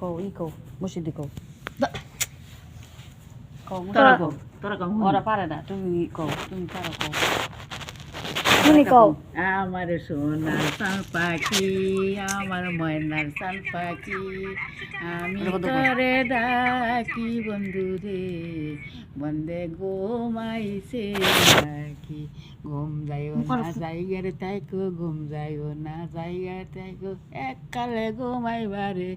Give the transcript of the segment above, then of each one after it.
কও ই কও মসজিদে কও কও তোরা কম ওরা পারে না তুমি কও তুমি পারো কও তুমি কও আমার সোনার সান পাখি আমার ময়নার সান পাখি আমি তোরে ডাকি বন্ধু রে বন্দে ঘুমাইছে নাকি ঘুম যাইও না জায়গার তাইকো ঘুম যাইও না জায়গার তাইকো এককালে ঘুমাইবারে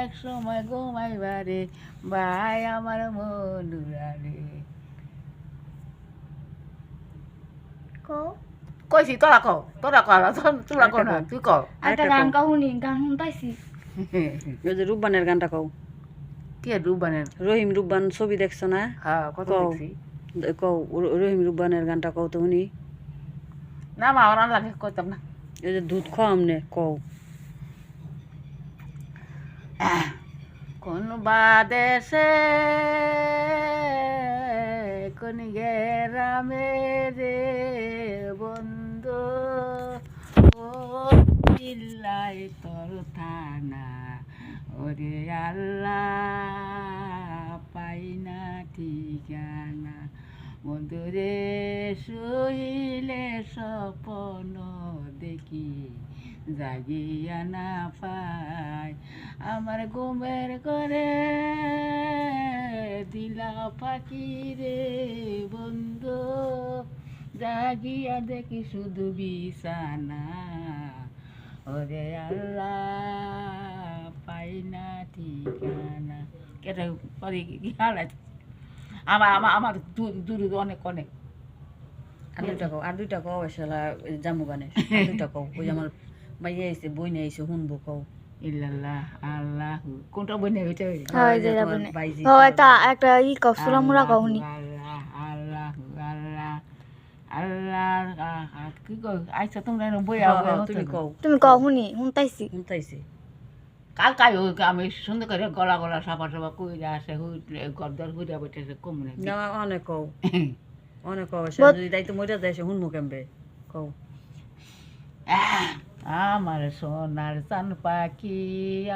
এক সময় ঘুমাইবারে ভাই আমার মনুরারে কও কইছি তোরা কও তোরা কও না তুই কও একটা গান কহুনি গান শুনতাইছি ওই যে রূপবানের গানটা কও কি রুবানের রহিম রূপবান ছবি দেখছো না হ্যাঁ কত কও। দেখছি কও রহিম রূপবানের গানটা কও তো শুনি না মা ওরা লাগে কইতাম না এই যে দুধ খাওয়াম নে কও কোন বাদেশে কোন গেরামে রে বন্ধু ও চিল্লাই তোর থানা ওরে আল্লাহ পাই না ঠিকানা বন্ধুরে শুইলে স্বপ্ন দেখি জাগিয়া না পাই আমার ঘুমের করে দিলা পাখি রে বন্ধু জাগিয়া দেখি শুধু বিছানা ওরে আল্লাহ পাই না ঠিকানা কেটে পরে কি হারাই আমার দূর অনেক অনেক আর দুইটা কও এসলা জামু গানে আর দুইটা কও ওই আমার মাইয়া আইছে বই নিয়ে আইছে শুনবো কও ইল্লাল্লাহ আল্লাহ কোনটা বনে হইতে হয় যে তোমার যাবনে বাইজি ও একটা ই কও সুরামুরা কহুনি আল্লাহ আল্লাহ আল্লাহ আল্লাহ কি কই আইছা তোমরা বই তুমি কও তুমি কহুনি শুনতাইছি শুনতাইছে কাল কাই আমি সুন্দর করে গলা গলা সাপা সাপা কইরা আসে গদ্দার হইরা বইতেছে কম না না অনেক কও অনেক কও সে যদি তাই তো মইরা যায় সে শুনবো কেমবে কও আমার সোনার সান পাখি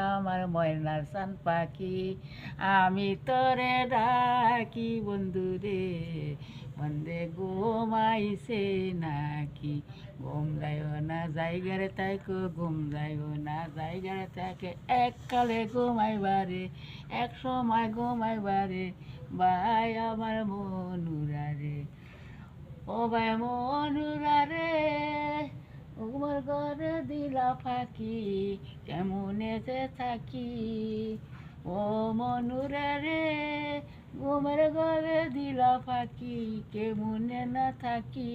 আমার ময়নার সান পাখি আমি তোরে ডাকি বন্ধু রে বন্দে ঘুমাইছে নাকি ঘুম যাইও না জায়গার তাইকো ঘুম যাইও না জায়গার তাকে এককালে ঘুমাইবারে এক সময় ঘুমাইবারে ভাই আমার মনুরারে ও ভাই মনুরারে তোমার ঘরে দিলা ফাঁকি কেমনে যে থাকি ও মনুরে রে ঘুমের ঘরে দিলা ফাঁকি কেমনে না থাকি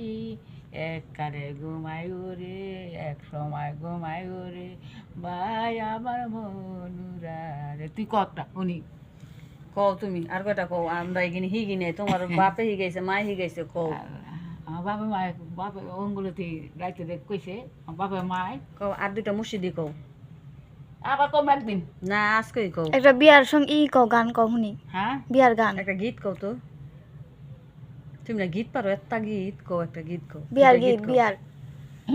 এককালে ঘুমাই রে এক সময় ঘুমাই রে ভাই আমার মনুরারে তুই কতটা উনি কও তুমি আর কয়টা কও আমরা এগিনি হিগিনে তোমার বাপে হিগাইছে মা হিগাইছে কও আমার বাবা মায় বাবা ওগুলোতে রাইতে দেখ কইছে আমার বাবা মায় কও আর দুইটা মুর্শিদি কও আবার কম একদিন না আজকেই কও একটা বিয়ার সঙ্গ ই কও গান কহুনি হ্যাঁ বিয়ার গান একটা গীত কও তো তুমি না গীত পারো একটা গীত কও একটা গীত কও বিয়ার দুইটা গীত কও। বিয়ার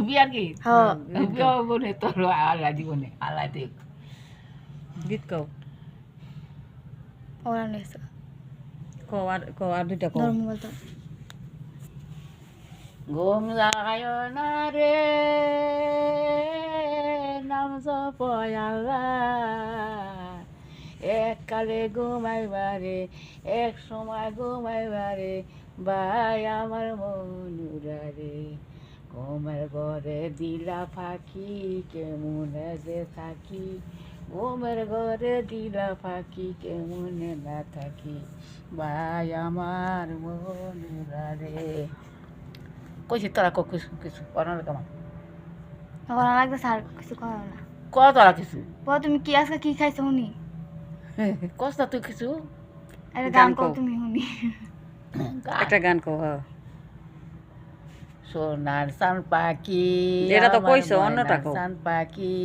বিয়ার কি হ্যাঁ বিয়া বনে তোর আল্লাহ জীবনে আল্লাহ দেখ গীত কও ওরা নেছে কও আর দুইটা কও ধর্ম বলতো ঘুম যায় না রে নাম জপয় আল্লাহ এককালে ঘুমাইবারে এক সময় ঘুমাইবারে ভাই আমার মনুরারে ঘুমের ঘরে দিলা ফাঁকি কেমনে যে থাকি ঘুমের ঘরে দিলা ফাঁকি কেমনে না থাকি ভাই আমার মনুরারে কইছি তোরা কিছু কিছু অনার কেমন ওরা লাগবে স্যার কিছু কও না কত তোরা কিছু বল তুমি কি আজকে কি খাইছো শুনি কষ্ট তুই কিছু একটা গান গান কও কও। তুমি শুনি একটা গান কও হ্যাঁ সোনার সান পাখি এটা তো আমার কইছো, ময়নার অন্যটা কও। সান পাখি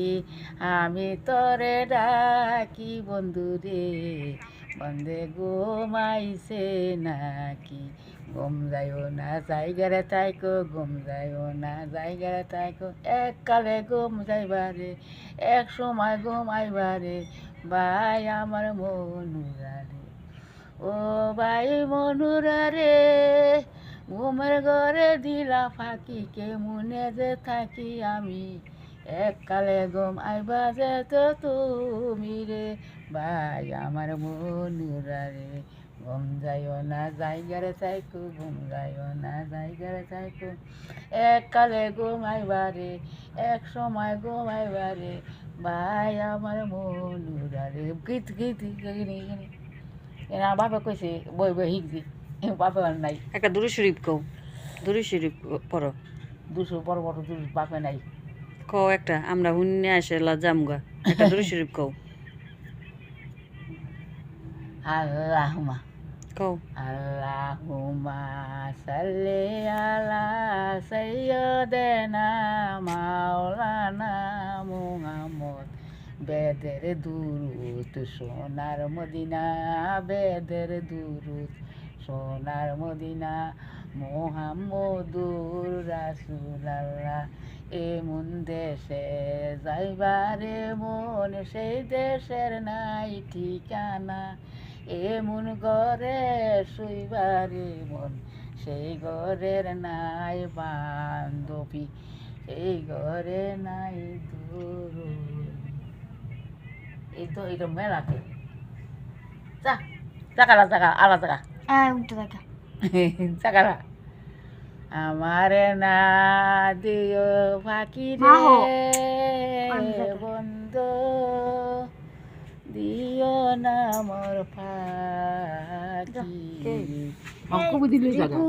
আমি তোরে ডাকি বন্ধু রে বন্ধে ঘুমাইছে নাকি ঘুম যাইও না জায়গারে তাইকো ঘুম যাইও না জায়গারে তাইকো এককালে ঘুম যাইবারে এক সময় ঘুমাইবারে ভাই আমার মনুরারে ও ভাই মনুরারে ঘুমের ঘরে দিলা ফাঁকি কেমনে যে থাকি আমি এককালে ঘুম আইবা যে তো তুমি রে ভাই আমার মনুরারে ঘুম যাইও না জায়গারে চাইকো ঘুম যাইও না জায়গারে চাইকো এককালে ঘুম আইবারে এক সময় ঘুম আইবারে ভাই আমার মনুরারে গীত গীত এরা বাপে কইছে বই বই শিখছি বাপে আর নাই একটা দুরু শরীফ কও দুরু শরীফ পড়ো 200 বড় বড় দুধ বাপে নাই কও একটা আমরা হুন্নে আসে জামগা একটা দুরু শরীফ কও আল্লাহুম্মা কও আল্লাহুম্মা সাল্লি আলা সাইয়্যিদিনা মাওলানা মুহাম্মদ বেদের দুরুদ সোনার মদিনা বেদের দুরুদ সোনার মদিনা মুহাম্মদুর রাসূলুল্লাহ এমন দেশে যাইবারে মন সেই দেশের নাই ঠিকানা এমন ঘরে শুইবারে মন সেই ঘরের নাই বান্ধবী সেই ঘরে নাই দূর এই তো এটা মেলাতে যা চাকারা চাকা আলা চাকা উঠতে থাকে চাকারা আমারে না দিও ফাঁকি মা হো। রে বন্ধু দিও না মোর ফাঁকি কে? কবি দিলে জায়গা রিকু